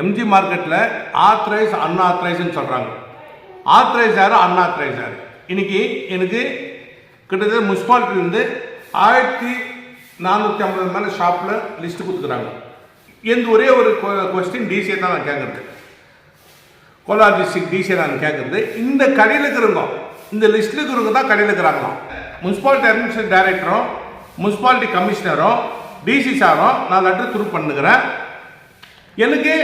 MG மார்க்கெட்டில் authorise அன்ஆத்தரைஸ்ன்னு சொல்கிறாங்க. Authorise யார், அன்ஆத்தரைஸ் யார்? இன்னைக்கு எனக்கு கிட்டத்தட்ட முனிசிபாலிட்டிலேருந்து 1450 மேலே ஷாப்பில் லிஸ்ட்டு கொடுத்துக்கிறாங்க. எந்த ஒரே ஒரு கொஸ்டின் டிசியை தான் நான் கேட்குறது, கோலார் டிஸ்ட்ரிக்ட் டிசியை நான் கேட்குறது. இந்த கடையில் இருக்கிறவங்க, இந்த லிஸ்ட்டில் இருக்கிறவங்க தான் கடையில் இருக்கிறாங்களாம். முனிசிபாலிட்டி அட்மினிஸ்ட்ரேஷன் டைரக்டரும் முனிசிபாலிட்டி கமிஷனரும் டிசி சாரும் நான் லெட்டர் த்ரூ பண்ணுகிறேன். எனக்கு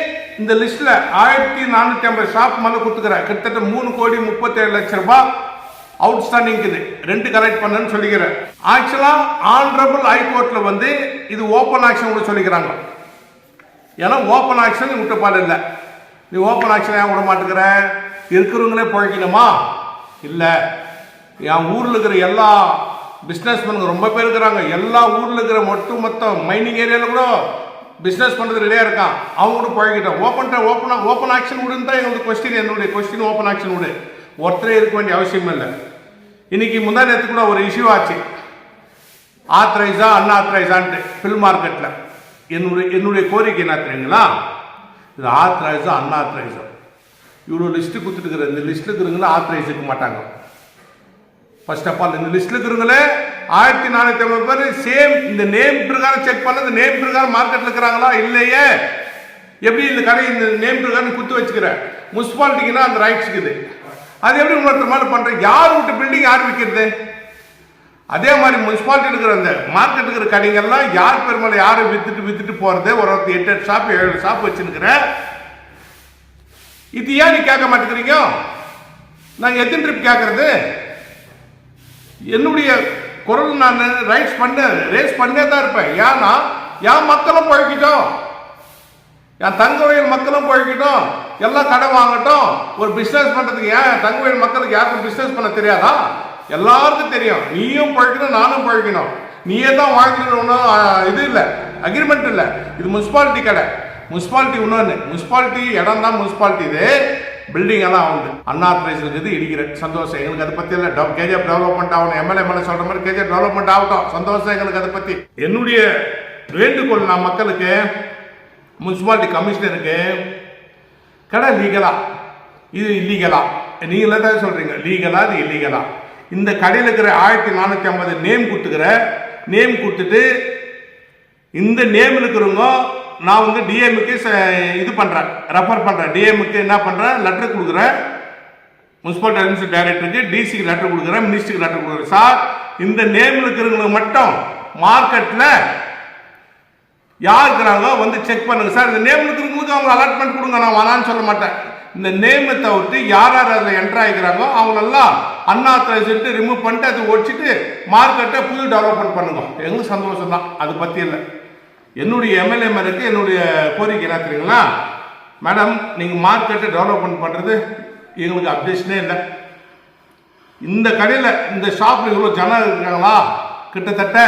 இந்த லிஸ்ட்டில் 1450 ஷாப் மேலே கொடுத்துக்கிறேன். கிட்டத்தட்ட 3,37,00,000 அவுட்ஸ்டாண்டிங் இருக்குது. 2 கலெக்ட் பண்ணன்னு சொல்லிக்கிறேன். ஆக்சுவலாக ஆனரபிள் ஹைகோர்ட்டில் வந்து இது ஓப்பன் ஆக்ஷன் கூட சொல்லிக்கிறாங்க. ஏன்னா ஓப்பன் ஆக்ஷன் விட்டப்பாடு இல்லை. நீ ஓப்பன் ஆக்ஷன் ஏன் விட மாட்டேங்கிற? இருக்கிறவங்களே பழக்கணுமா? இல்லை, என் ஊரில் இருக்கிற எல்லா பிஸ்னஸ்மேனுங்க ரொம்ப பேர் இருக்கிறாங்க. எல்லா ஊரில் இருக்கிற மொத்த மைனிங் ஏரியாவில் கூட பிஸ்னஸ் பண்ணுறது ரெடியாக இருக்கான். அவங்க கூட பழகிட்டோம். ஓப்பன் ஆக்ஷன் விடுன்னு தான் எங்களுக்கு கொஸ்டின். என்னுடைய கொஸ்டின் ஓப்பன் ஆக்ஷன் விடு. ஒருத்தரே இருக்க வேண்டிய அவசியம் இல்லை. இன்னைக்கு முந்தா நேரத்து கூட ஒரு இஷ்யூ ஆச்சு, ஆத்தரைஸா அன்ஆத்தரைஸான்ட்டு ஃபில் மார்க்கெட்டில். என்னுடைய கோரிக்கை என்ன தெரியுங்களா? இது ஆத்தரைஸா அன்ஆத்தரைஸா? இவ்வளோ லிஸ்ட்டு கொடுத்துட்டுருக்குற இந்த லிஸ்ட்டில் இருக்கிறவங்களே ஆத்தரைஸ் இருக்க மாட்டாங்க. ஃபர்ஸ்ட் ஆஃப் ஆல் இந்த லிஸ்ட்டில் இருக்கிறவங்களே 1450 பேர் சேம் இந்த நேம் பிரகாரம் செக் பண்ண, இந்த நேம் பிரகாரம் மார்க்கெட்டில் இருக்கிறாங்களா இல்லையே? எப்படி இந்த கடை இந்த நேம் பிரகாரம் குத்து வச்சுக்கிற? முனிசிபாலிட்டிக்குன்னா அந்த ரைட்ஸ் இருக்குது. அது எப்படி இன்னொருத்தர் மாதிரி பண்ணுறேன்? யார் விட்டு பில்டிங் யார் விற்கிறது? அதே மாதிரி முனிசிபாலிட்டி இருக்கிற அந்த மார்க்கெட் இருக்கிற கடைகள்லாம் யார் பேர் மேலே யாரும் வித்துட்டு போகிறது? ஒரு 8 ஷாப் 7 ஷாப் வச்சுருக்கிற. இது ஏன் நீ கேட்க மாட்டேங்கிறீங்க? நாங்கள் எத்தனை ட்ரிப் கேட்கறது? என்னுடைய குரல் நான் ரேஸ் பண்ணே தான் இருப்பேன். ஏன்னா என் மக்களும் பழக்கிட்டோம், என் தங்கவயல் மக்களும் பழக்கிட்டோம், எல்லாம் கடை வாங்கட்டும். ஒரு பிஸ்னஸ் பண்ணுறதுக்கு ஏன் தங்கவயல் மக்களுக்கு யாருக்கும் பிஸ்னஸ் பண்ண தெரியாதா? எல்லாருக்கும் தெரியும். நீயும் பழக்கணும், நானும் பழக்கணும். நீயே தான் வாழ்க்கணும், இது இல்லை, அக்ரிமெண்ட் இல்லை. இது முனிசிபாலிட்டி கடை. முனிசிபாலிட்டி இன்னொன்று, முனிசிபாலிட்டி இடம் தான் முனிசிபாலிட்டி. இது பில்டிங் எல்லாம் ஆகுது. அன்ஆத்தரைஸ் இருக்குது, இடிக்கிற சந்தோஷம். எங்களுக்கு அதை பற்றி இல்லை. கேஜிஎஃப் டெவலப்மெண்ட் ஆகணும். எம்எல்ஏ சொல்கிற மாதிரி கேஜிஎஃப் டெவலப்மெண்ட் ஆகட்டும், சந்தோஷம் எங்களுக்கு அதை பற்றி. என்னுடைய வேண்டுகோள் நான் மக்களுக்கு, முனிசிபாலிட்டி கமிஷனருக்கு, கடை லீகலா இது இல்லீகலா? நீங்களே தான் சொல்கிறீங்க, லீகலா இது இல்லீகலா? இந்த கடையில் இருக்கிற 1450 நேம் கொடுத்துக்கிற, நேம் கொடுத்துட்டு இந்த நேம் இருக்கிறவங்க நான் வந்து டிஎம்க்கு இது பண்ணுறேன், ரெஃபர் பண்ணுறேன். டிஎம்க்கு என்ன பண்ணுறேன், லெட்டர் கொடுக்குறேன். முனிசிபாலிட்டி அட்மினிஸ்ட்ரேஷன் டைரக்டருக்கு, டிசிக்கு லெட்டர் கொடுக்குறேன், மினிஸ்டருக்கு லெட்டர் கொடுக்குறேன். சார், இந்த நேம் இருக்கிறவங்களுக்கு மட்டும் மார்க்கெட்டில் யார் இருக்கிறாங்க வந்து செக் பண்ணுங்க சார். இந்த நேம் இருக்கிறவங்களுக்கு அவங்க அலாட்மெண்ட் கொடுங்க, நான் வேணான்னு சொல்ல மாட்டேன். இந்த நேமை தவிர்த்து யார் யார் அதில் என்ட்ரு ஆகிக்கிறாங்களோ அவங்களெல்லாம் அன்ஆத்தரைஸ்டு ரிமூவ் பண்ணிட்டு அதை ஒழிச்சிட்டு மார்க்கெட்டை புது டெவலப்மெண்ட் பண்ணுங்க. எங்களுக்கு சந்தோஷம் தான், அது பற்றி இல்லை. என்னுடைய எம்எல்ஏ மேருக்கு என்னுடைய கோரிக்கை என்ன தெரியுங்களா? மேடம், நீங்கள் மார்க்கெட்டை டெவலப்மெண்ட் பண்ணுறது எங்களுக்கு அப்டேஷனே இல்லை. இந்த கடையில் இந்த ஷாப்பில் இவ்வளோ ஜனம் இருக்காங்களா? கிட்டத்தட்ட.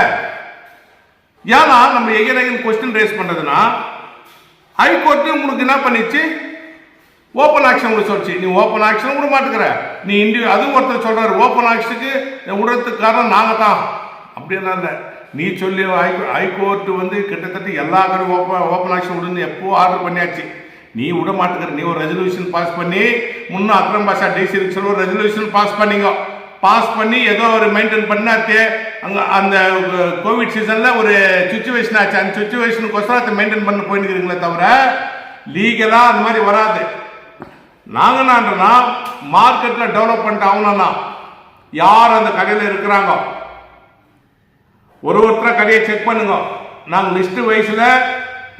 ஏன்னா நம்ம எகைன் கொஸ்டின் ரேஸ் பண்ணுறதுன்னா, ஹைகோர்ட்டு உங்களுக்கு என்ன பண்ணிச்சு? ஓப்பன் ஆக்ஷன் உங்களுக்கு சொல்லிச்சு. நீ ஓப்பன் ஆக்ஷன் விட மாட்டேங்கிற. நீ அதுவும் ஒருத்தர் சொல்கிறாரு, ஓப்பன் ஆக்ஷனுக்கு விடுறதுக்கு காரணம் நாங்கள் தான். அப்படியெல்லாம் இல்லை. நீ சொல்லி ஹைகோர்ட்டு வந்து கிட்டத்தட்ட எல்லா கடையும் ஓப்பன் ஆக்ஷன் விடுன்னு எப்போ ஆர்டர் பண்ணியாச்சு. நீ விட மாட்டேங்கிற. நீ ஒரு ரெசல்யூஷன் பாஸ் பண்ணி, முன்னும் அக்ரம் பாஷா டிசி சொல்லி ஒரு ரெசல்யூஷன் பாஸ் பண்ணிங்க. பாஸ் பண்ணி ஏதோ ஒரு மெயின்டைன் பண்ணாத்தே அங்கே அந்த கோவிட் சீசனில் ஒரு சுச்சுவேஷன் ஆச்சு. அந்த சுச்சுவேஷனுக்கோசரம் அதை மெயின்டைன் பண்ண போயிருக்கிறீங்களே தவிர லீகலாக அந்த மாதிரி வராது. நாங்கள் என்னன்றனா மார்க்கெட்டில் டெவலப்மெண்ட் ஆகணும்னா யார் அந்த கடையில் இருக்கிறாங்க ஒருத்தர கடையை செக் பண்ணுங்க. நாங்கள் லிஸ்ட்டு வயசில்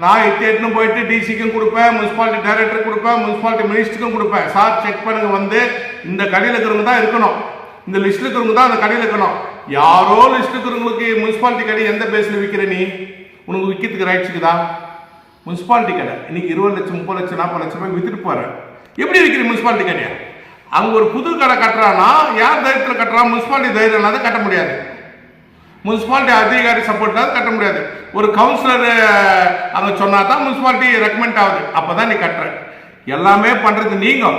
நான் எட்டுன்னு போயிட்டு டிசிக்கும் கொடுப்பேன், முனிசிபாலிட்டி டைரக்டருக்கு கொடுப்பேன், முனிசிபாலிட்டி மினிஸ்டருக்கும் கொடுப்பேன். சார் செக் பண்ணுங்க, வந்து இந்த கடையில் இருக்கிறவங்க தான் இருக்கணும், இந்த லிஸ்ட்டில் இருக்கிறவங்க தான் அந்த கடையில் இருக்கணும். யாரோ லிஸ்ட்டு இருக்கிறவங்களுக்கு முனிசிபாலிட்டி கடை எந்த பேஸில் விற்கிற? நீ உனக்கு விற்கிறதுக்கு ரைட்ஸ் இருக்குதா? முனிசிபாலிட்டி கடை இன்னைக்கு 20 லட்சம் 30 லட்சம் 40 லட்சம் ரூபாய் வித்துட்டு போகிறேன். எப்படி விற்கிற முனிசிபாலிட்டி கடையா? அங்கே ஒரு புது கடை கட்டுறான்னா யார் தைரியத்தில் கட்டுறான்? முனிசிபாலிட்டி தைரியம் இல்லாத கட்ட முடியாது. முனிசிபாலிட்டி அதிகாரி சப்போர்ட் இல்லாத கட்ட முடியாது. ஒரு கவுன்சிலர் அங்கே சொன்னா தான் முனிசிபாலிட்டி ரெக்கமெண்ட் ஆகுது, அப்போ தான் நீ கட்டுற. எல்லாமே பண்ணுறது நீங்கள்.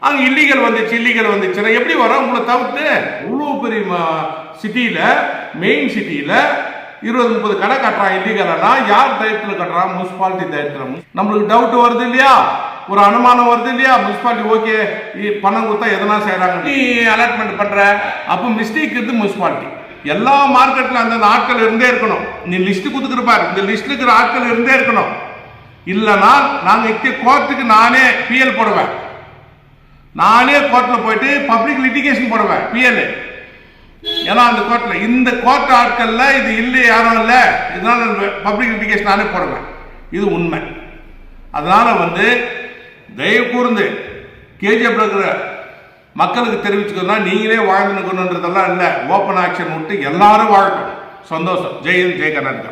அங்கே இல்லீகல் வந்துச்சுன்னா எப்படி வரும்? உங்களை தவிர்த்து இவ்வளோ பெரிய சிட்டியில், மெயின் சிட்டியில் 20-30 கடை கட்டுறான் இல்லீகலா, யார் தைரியத்தில் கட்டுறான்? முனிசிபாலிட்டி தைரியத்தில். நம்மளுக்கு டவுட் வருது இல்லையா, ஒரு அனுமானம் வருது இல்லையா, முனிசிபாலிட்டி ஓகே பணம் கொடுத்தா எதனா செய்யறாங்க, நீ அலாட்மெண்ட் பண்ற, அப்போ மிஸ்டேக் இருக்கு முனிசிபாலிட்டி. எல்லா மார்க்கெட்ல அந்த ஆட்கள் இருந்தே இருக்கணும். நீ லிஸ்ட் கொடுத்துருப்பாரு, இந்த லிஸ்ட்ல இருக்கிற ஆட்கள் இருந்தே இருக்கணும். இல்லைன்னா நாங்க கோர்ட்டுக்கு நானே பிஎல் போடுவேன், நானே கோர்ட்ல போயிட்டு பப்ளிக் லிட்டிகேஷன் போடுவேன் பிஎல். ஏன்னா அந்த கோர்ட்ல இந்த கோர்ட் ஆட்கள்ல இது இல்லை, யாரும் இல்லை, இதனால பப்ளிக் லிட்டிகேஷன் நானே போடுவேன். இது உண்மை. அதனால தயவு கூர்ந்து கேஜிஎஃப்ல இருக்கிற மக்களுக்கு தெரிவிச்சுக்கணும், நீங்களே வாழ்ந்துக்கணுன்றதெல்லாம் இல்லை, ஓப்பன் ஆக்ஷன் விட்டு எல்லாரும் வாழட்டும். சந்தோஷம். ஜெய் ஹிந்த், ஜெய் கர்நாடகா.